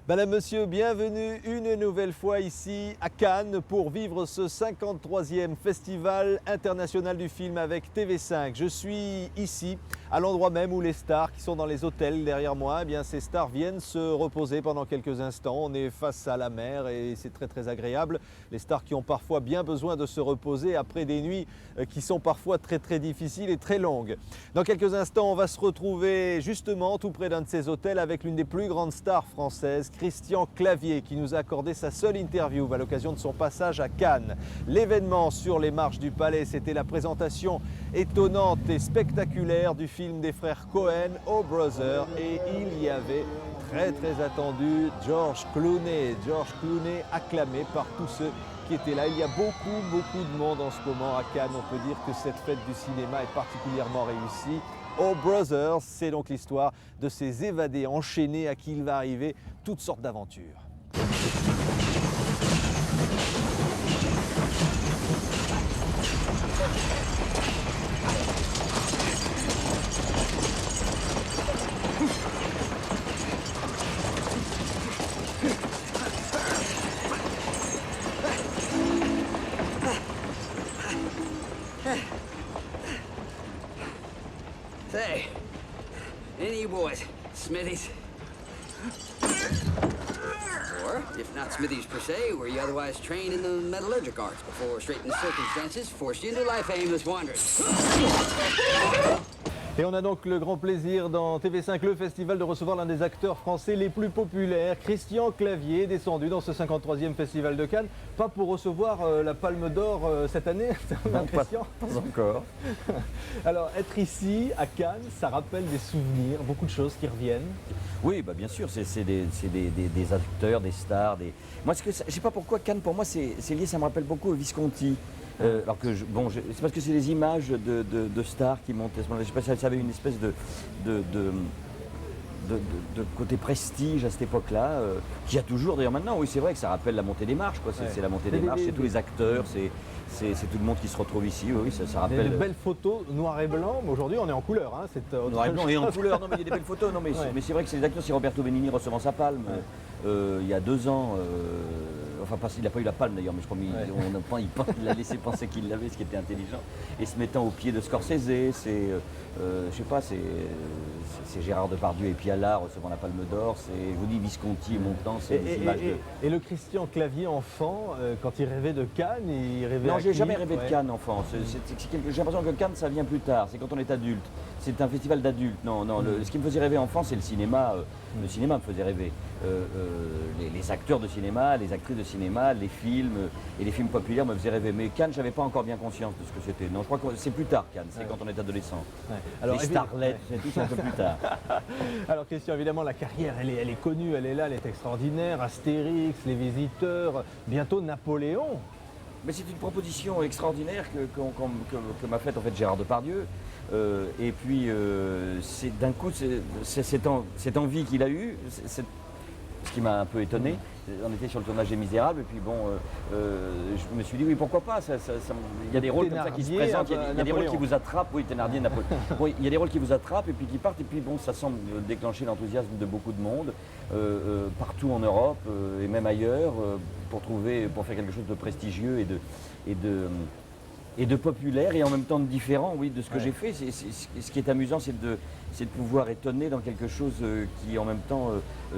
Madame, Monsieur, bienvenue une nouvelle fois ici à Cannes pour vivre ce 53e Festival international du film avec TV5. Je suis ici à l'endroit même où les stars qui sont dans les hôtels derrière moi, eh bien, ces stars viennent se reposer pendant quelques instants. On est face à la mer et c'est très agréable. Les stars qui ont parfois bien besoin de se reposer après des nuits qui sont parfois très difficiles et très longues. Dans quelques instants, on va se retrouver justement tout près d'un de ces hôtels avec l'une des plus grandes stars françaises, Christian Clavier, qui nous a accordé sa seule interview à l'occasion de son passage à Cannes. L'événement sur les marches du Palais, c'était la présentation étonnante et spectaculaire du film des frères Cohen, Oh Brother, et il y avait très attendu George Clooney. George Clooney acclamé par tous ceux qui étaient là. Il y a beaucoup de monde en ce moment à Cannes. On peut dire que cette fête du cinéma est particulièrement réussie. Oh Brothers, c'est donc l'histoire de ces évadés enchaînés à qui il va arriver toutes sortes d'aventures. Say, any of you boys, Smithies? Or, if not Smithies per se, were you otherwise trained in the metallurgic arts before straitened circumstances forced you into life aimless wandering? Et on a donc le grand plaisir dans TV5 Le Festival de recevoir l'un des acteurs français les plus populaires, Christian Clavier, descendu dans ce 53e Festival de Cannes. Pas pour recevoir la Palme d'Or cette année, Non, Christian? Pas encore. Alors, être ici, à Cannes, ça rappelle des souvenirs, beaucoup de choses qui reviennent. Oui, bah bien sûr, c'est des acteurs, des stars. Moi, je sais pas pourquoi Cannes, pour moi, c'est lié, ça me rappelle beaucoup au Visconti. Alors que, c'est parce que c'est les images de stars qui montent à ce moment-là. Je ne sais pas si ça avait une espèce de côté prestige à cette époque-là, qu'il y a toujours d'ailleurs maintenant. Oui, c'est vrai que ça rappelle la montée des marches, quoi. C'est la montée des marches, c'est tous les acteurs, c'est tout le monde qui se retrouve ici. Oui, ça rappelle. Des belles photos noir et blanc, mais aujourd'hui on est en couleur. Hein, noir et blanc et en couleur, non mais il y a des belles photos. Non, mais c'est vrai que c'est les acteurs, c'est Roberto Benigni recevant sa palme il y a 2 ans. Enfin, il n'a pas eu la palme d'ailleurs, mais je crois qu'il a laissé penser qu'il l'avait, ce qui était intelligent. Et se mettant au pied de Scorsese, je sais pas, c'est Gérard Depardieu et Piala recevant la Palme d'Or, je vous dis Visconti montant, c'est des images et le Christian Clavier enfant, quand il rêvait de Cannes, il rêvait Non, à j'ai qui? jamais rêvé de Cannes enfant. J'ai l'impression que Cannes, ça vient plus tard, c'est quand on est adulte. C'est un festival d'adultes. Non, ce qui me faisait rêver enfant, c'est le cinéma. Le cinéma me faisait rêver. Les acteurs de cinéma, les actrices de cinéma, les films et les films populaires me faisaient rêver. Mais Cannes, j'avais pas encore bien conscience de ce que c'était. Non, je crois que c'est plus tard Cannes, c'est quand on est adolescent. Ouais. Alors, les starlets, c'est un peu plus tard. Alors Christian, évidemment, la carrière, elle est connue, elle est là, elle est extraordinaire. Astérix, Les Visiteurs, bientôt Napoléon. Mais c'est une proposition extraordinaire que m'a faite en fait Gérard Depardieu. Et puis c'est d'un coup cette envie qu'il a eue, ce qui m'a un peu étonné. On était sur le tournage des Misérables et puis bon, je me suis dit oui pourquoi pas. Il y a des rôles comme ça qui se présentent, il y a des rôles qui vous attrapent, oui Thénardier, Napoléon. Oui, il y a des rôles qui vous attrapent et puis qui partent et puis bon ça semble déclencher l'enthousiasme de beaucoup de monde partout en Europe et même ailleurs pour faire quelque chose de prestigieux et de populaire et en même temps de différent, oui, de ce que j'ai fait. Ce qui est amusant, c'est de pouvoir étonner dans quelque chose qui en même temps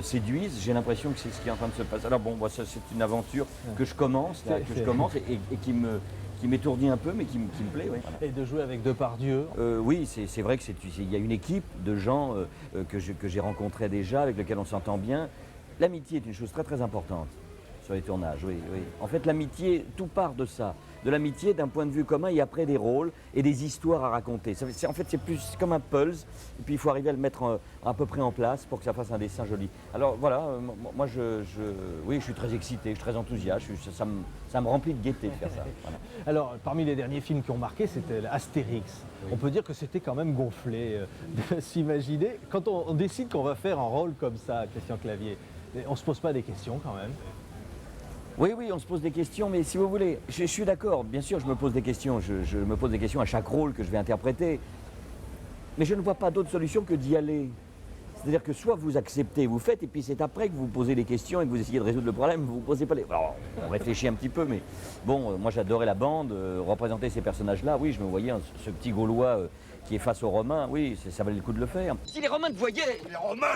séduise. J'ai l'impression que c'est ce qui est en train de se passer. Alors bon, ça c'est une aventure que je commence, et qui m'étourdit un peu, mais qui me plaît. Oui. Et de jouer avec Depardieu. Oui, c'est vrai qu'il y a une équipe de gens que j'ai rencontrés déjà, avec lesquels on s'entend bien. L'amitié est une chose très importante sur les tournages, oui. En fait, l'amitié, tout part de ça. De l'amitié d'un point de vue commun et après des rôles et des histoires à raconter. En fait, c'est plus comme un pulse et puis il faut arriver à le mettre à peu près en place pour que ça fasse un dessin joli. Alors voilà, moi oui, je suis très excité, je suis très enthousiaste, ça me remplit de gaieté de faire ça. Voilà. Alors, parmi les derniers films qui ont marqué, c'était Astérix. Oui. On peut dire que c'était quand même gonflé de s'imaginer. Quand on décide qu'on va faire un rôle comme ça, Christian Clavier, on ne se pose pas des questions quand même? Oui, on se pose des questions, mais si vous voulez, je suis d'accord, bien sûr, je me pose des questions, je me pose des questions à chaque rôle que je vais interpréter, mais je ne vois pas d'autre solution que d'y aller. C'est-à-dire que soit vous acceptez, vous faites, et puis c'est après que vous posez les questions et que vous essayez de résoudre le problème, vous ne posez pas les... Alors, on réfléchit un petit peu, mais bon, moi j'adorais la bande, représenter ces personnages-là, oui, je me voyais, ce petit Gaulois qui est face aux Romains, oui, ça valait le coup de le faire. Si les Romains te voyaient...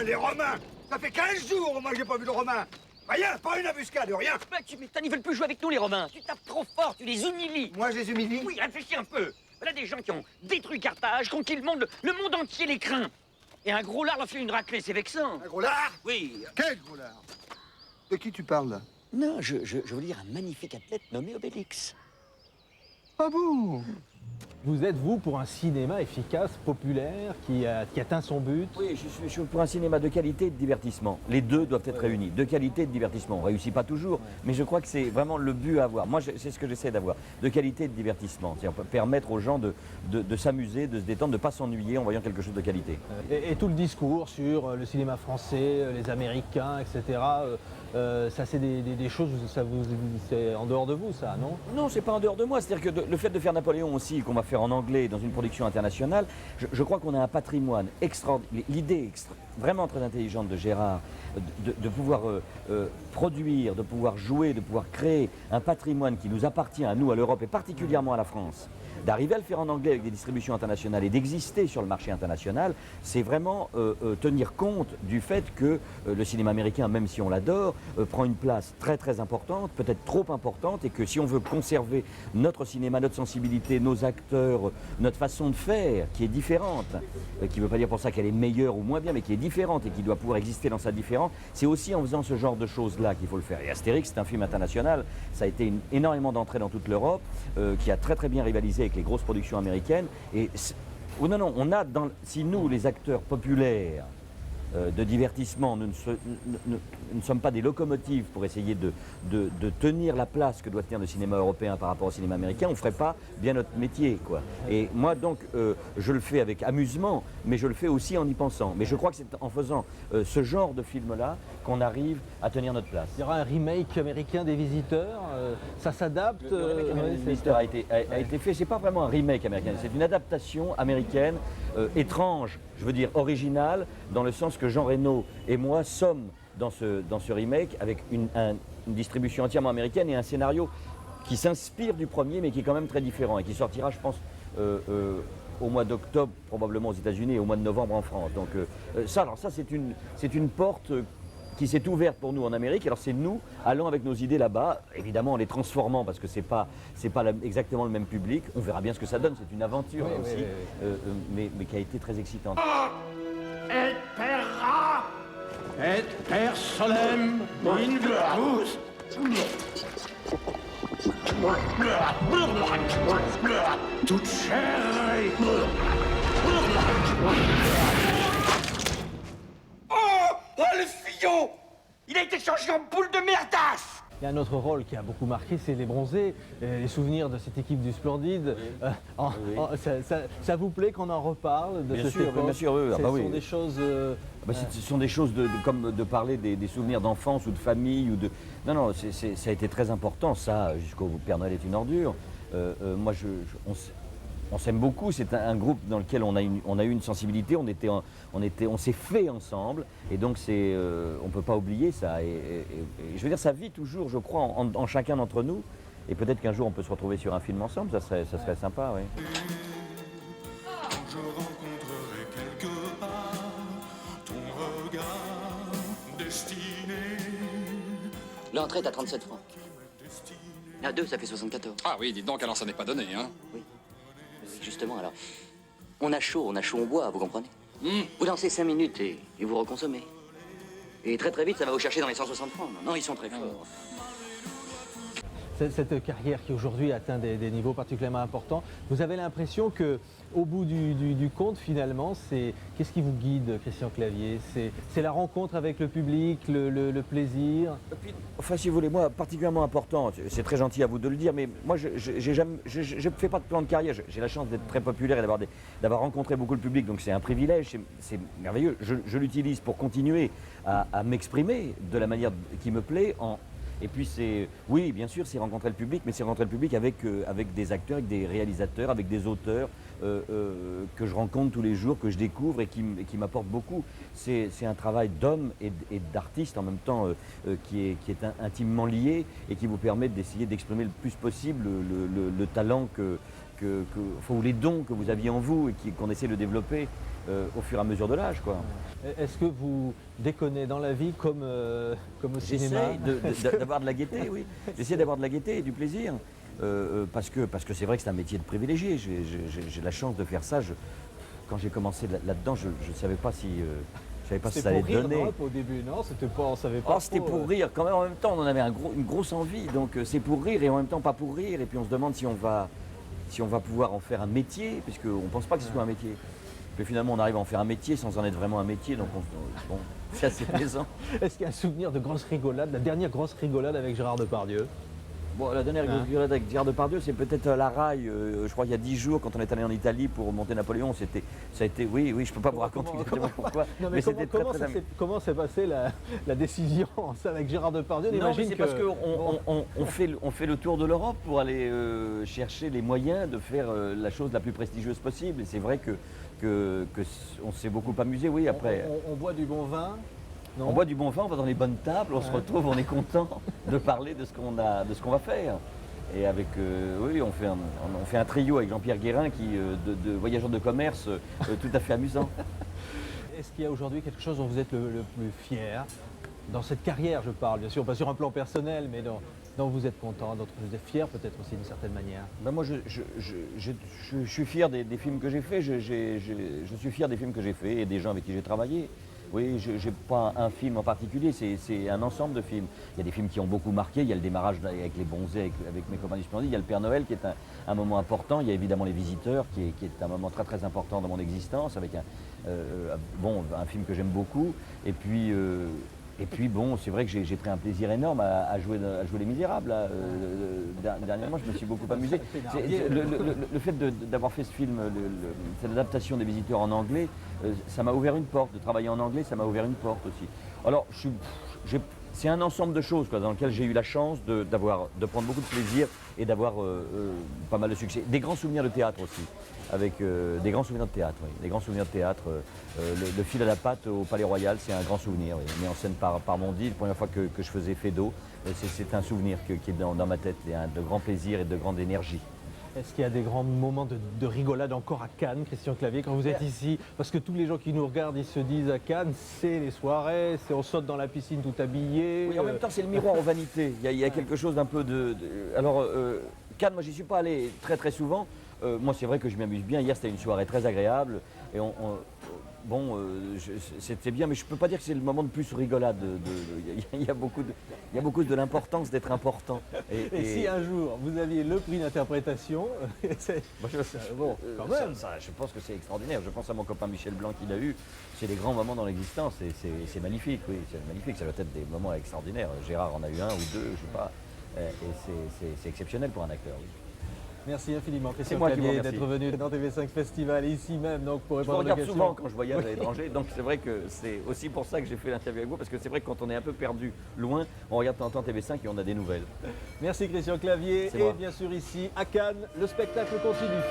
Les Romains Ça fait 15 jours, moi, que j'ai pas vu de Romains. Rien, pas une embuscade, rien. Bah, tu m'étonnes, ils veulent plus jouer avec nous, les Romains. Tu tapes trop fort, tu les humilies. Moi, je les humilie. Oui, réfléchis un peu. Voilà des gens qui ont détruit Carthage, conquis le monde entier les craint. Et un gros lard leur fait une raclée, c'est vexant. Un gros lard? Oui. Quel gros lard? De qui tu parles, là? Non, je veux dire un magnifique athlète nommé Obélix. Ah bon? Vous êtes, vous, pour un cinéma efficace, populaire, qui atteint son but? Oui, je suis pour un cinéma de qualité et de divertissement. Les deux doivent être réunis, de qualité et de divertissement. On ne réussit pas toujours, mais je crois que c'est vraiment le but à avoir. Moi, c'est ce que j'essaie d'avoir, de qualité et de divertissement. C'est-à-dire permettre aux gens de s'amuser, de se détendre, de ne pas s'ennuyer en voyant quelque chose de qualité. Et tout le discours sur le cinéma français, les Américains, etc., ça c'est des choses, c'est en dehors de vous, ça, non? Non, c'est pas en dehors de moi. C'est-à-dire que le fait de faire Napoléon aussi, qu'on va faire en anglais dans une production internationale, je crois qu'on a un patrimoine extraordinaire. L'idée vraiment très intelligente de Gérard, de pouvoir produire, de pouvoir jouer, de pouvoir créer un patrimoine qui nous appartient à nous, à l'Europe et particulièrement à la France, d'arriver à le faire en anglais avec des distributions internationales et d'exister sur le marché international, c'est vraiment tenir compte du fait que le cinéma américain, même si on l'adore, prend une place très très importante, peut-être trop importante, et que si on veut conserver notre cinéma, notre sensibilité, nos acteurs, notre façon de faire, qui est différente, qui ne veut pas dire pour ça qu'elle est meilleure ou moins bien, mais qui est différente et qui doit pouvoir exister dans sa différence, c'est aussi en faisant ce genre de choses-là qu'il faut le faire. Et Astérix, c'est un film international, ça a été énormément d'entrées dans toute l'Europe, qui a très très bien rivalisé avec les grosses productions américaines. Et oh non, on a si nous, les acteurs populaires de divertissement, nous ne sommes pas des locomotives pour essayer de tenir la place que doit tenir le cinéma européen par rapport au cinéma américain, on ne ferait pas bien notre métier, quoi. Et moi donc, je le fais avec amusement, mais je le fais aussi en y pensant. Mais je crois que c'est en faisant ce genre de film-là qu'on arrive à tenir notre place. Il y aura un remake américain des Visiteurs, ça s'adapte. Le remake américain des Visiteurs a été fait, c'est pas vraiment un remake américain, c'est une adaptation américaine étrange, je veux dire originale, dans le sens que Jean Reno et moi sommes dans ce remake avec une distribution entièrement américaine et un scénario qui s'inspire du premier mais qui est quand même très différent et qui sortira, je pense, au mois d'octobre probablement aux États-Unis et au mois de novembre en France. Donc ça c'est une porte qui s'est ouverte pour nous en Amérique. Alors c'est nous allons avec nos idées là-bas, évidemment en les transformant parce que c'est pas exactement le même public. On verra bien ce que ça donne. C'est une aventure aussi, mais qui a été très excitante. Et terra, et per solem invictus. Toute chair. Oh, le fillon! Il a été changé en boule de merdasse! Il y a un autre rôle qui a beaucoup marqué, c'est les Bronzés, les souvenirs de cette équipe du Splendide. Ça vous plaît qu'on en reparle de Bien cette sûr, époque? bien sûr, oui. Ce sont des choses... ce sont des choses comme de parler des souvenirs d'enfance ou de famille ou de... Non, ça a été très important, ça, jusqu'au Père Noël est une ordure. Moi, on s'aime beaucoup, c'est un groupe dans lequel on a eu une sensibilité, on s'est fait ensemble, et donc on ne peut pas oublier ça. Et je veux dire, ça vit toujours, je crois, en chacun d'entre nous, et peut-être qu'un jour on peut se retrouver sur un film ensemble, ça serait sympa, oui. Je rencontrerai quelque part ton regard destiné. L'entrée est à 37 francs. À 2, ça fait 74. Ah oui, dites donc, alors ça n'est pas donné, hein. Oui, justement, alors. On a chaud au bois, vous comprenez? Vous dansez 5 minutes et vous reconsommez. Et très très vite, ça va vous chercher dans les 160 francs. Non, ils sont très forts. Cette carrière qui aujourd'hui atteint des niveaux particulièrement importants, vous avez l'impression qu'au bout du compte, finalement, qu'est-ce qui vous guide, Christian Clavier? C'est la rencontre avec le public, le plaisir? Enfin, si vous voulez, moi, particulièrement important, c'est très gentil à vous de le dire, mais moi, je ne fais pas de plan de carrière. J'ai la chance d'être très populaire et d'avoir rencontré beaucoup le public, donc c'est un privilège, c'est merveilleux. Je l'utilise pour continuer à m'exprimer de la manière qui me plaît. Et puis oui, bien sûr, c'est rencontrer le public, mais c'est rencontrer le public avec des acteurs, avec des réalisateurs, avec des auteurs, que je rencontre tous les jours, que je découvre et qui m'apporte beaucoup. C'est un travail d'homme et d'artiste en même temps qui est intimement lié et qui vous permet d'essayer d'exprimer le plus possible le talent ou les dons que vous aviez en vous et qu'on essaie de développer au fur et à mesure de l'âge, quoi. Est-ce que vous déconnez dans la vie comme au cinéma? J'essaie d'avoir de la gaieté, oui. J'essaie d'avoir de la gaieté et du plaisir. Parce que c'est vrai que c'est un métier de privilégié. J'ai la chance de faire ça. Quand j'ai commencé là-dedans, je ne savais pas si ça allait donner. C'était pour rire au début, non? On savait pas. C'était pour rire. Quand même, en même temps, on en avait une grosse envie. Donc c'est pour rire et en même temps pas pour rire. Et puis on se demande si on va pouvoir en faire un métier, puisqu'on ne pense pas que ce soit un métier. Puis finalement, on arrive à en faire un métier sans en être vraiment un métier. Donc bon, c'est assez plaisant. Est-ce qu'il y a un souvenir de grosse rigolade, la dernière grosse rigolade avec Gérard Depardieu? Bon, la dernière rigolade avec Gérard Depardieu, c'est peut-être à la Raille, je crois il y a 10 jours, quand on est allé en Italie pour monter Napoléon. Ça a été, oui, je ne peux pas vous raconter exactement pourquoi. Non, mais comment s'est passée la décision avec Gérard Depardieu? Non, mais c'est parce qu'on fait le tour de l'Europe pour aller chercher les moyens de faire la chose la plus prestigieuse possible. Et c'est vrai qu'on s'est beaucoup amusé, oui, après. On boit du bon vin. Non. On boit du bon vin, on va dans les bonnes tables, on se retrouve, on est content de parler de ce qu'on va faire. Et avec, oui, on fait un trio avec Jean-Pierre Guérin de voyageurs de commerce tout à fait amusant. Est-ce qu'il y a aujourd'hui quelque chose dont vous êtes le plus fier? Dans cette carrière, je parle, bien sûr, pas sur un plan personnel, mais dont vous êtes content, dont vous êtes fier peut-être aussi d'une certaine manière. Ben moi, je suis fier des films que j'ai faits, je suis fier des films que j'ai faits et des gens avec qui j'ai travaillé. Oui, je n'ai pas un film en particulier, c'est un ensemble de films. Il y a des films qui ont beaucoup marqué, il y a le démarrage avec les Bonzés, avec Mes copains du Splendide, il y a le Père Noël qui est un moment important, il y a évidemment Les Visiteurs qui est un moment très très important dans mon existence, avec un film que j'aime beaucoup. Et puis bon, c'est vrai que j'ai pris un plaisir énorme à jouer Les Misérables. Dernièrement, je me suis beaucoup amusé. Le fait d'avoir fait ce film, cette adaptation des Visiteurs en anglais, ça m'a ouvert une porte. De travailler en anglais, ça m'a ouvert une porte aussi. Alors, c'est un ensemble de choses dans lequel j'ai eu la chance de prendre beaucoup de plaisir et d'avoir pas mal de succès. Des grands souvenirs de théâtre aussi, avec des grands souvenirs de théâtre, oui. Des grands souvenirs de théâtre. Le fil à la patte au Palais Royal, c'est un grand souvenir, oui. Mis en scène par Mondi, la première fois que je faisais Fédo, c'est un souvenir qui est dans ma tête, de grand plaisir et de grande énergie. Est-ce qu'il y a des grands moments de rigolade encore à Cannes, Christian Clavier, quand vous êtes ici? Parce que tous les gens qui nous regardent, ils se disent à Cannes, c'est les soirées, on saute dans la piscine tout habillé. Oui, en même temps, c'est le miroir aux vanités. Il y a quelque chose d'un peu Alors, Cannes, moi, j'y suis pas allé très très souvent. Moi, c'est vrai que je m'amuse bien. Hier, c'était une soirée très agréable. Et c'était bien, mais je ne peux pas dire que c'est le moment de plus rigolade. Il y a beaucoup de l'importance d'être important. Et si un jour vous aviez le prix d'interprétation, bon, quand même. Je pense que c'est extraordinaire. Je pense à mon copain Michel Blanc qui l'a eu. C'est des grands moments dans l'existence. C'est magnifique, oui. C'est magnifique. Ça doit être des moments extraordinaires. Gérard en a eu un ou deux, je ne sais pas. Et c'est exceptionnel pour un acteur, oui. Merci infiniment, Christian Clavier, d'être venu dans TV5 Festival, ici même, donc pour répondre aux questions. Je regarde souvent quand je voyage à l'étranger, donc c'est vrai que c'est aussi pour ça que j'ai fait l'interview avec vous, parce que c'est vrai que quand on est un peu perdu loin, on regarde de temps en temps TV5 et on a des nouvelles. Merci Christian Clavier, et bien sûr ici, à Cannes, le spectacle continue.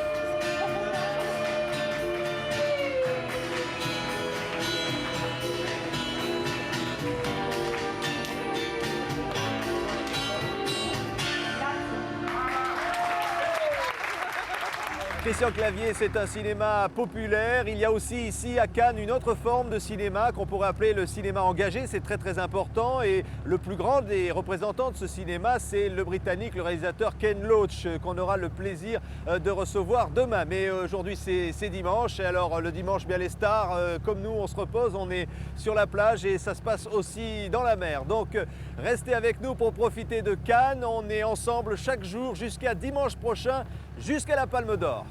Christian Clavier, c'est un cinéma populaire. Il y a aussi ici à Cannes une autre forme de cinéma qu'on pourrait appeler le cinéma engagé. C'est très très important et le plus grand des représentants de ce cinéma, c'est le Britannique, le réalisateur Ken Loach, qu'on aura le plaisir de recevoir demain. Mais aujourd'hui c'est dimanche. Et alors le dimanche, bien les stars, comme nous, on se repose, on est sur la plage et ça se passe aussi dans la mer. Donc restez avec nous pour profiter de Cannes. On est ensemble chaque jour jusqu'à dimanche prochain, jusqu'à la Palme d'Or.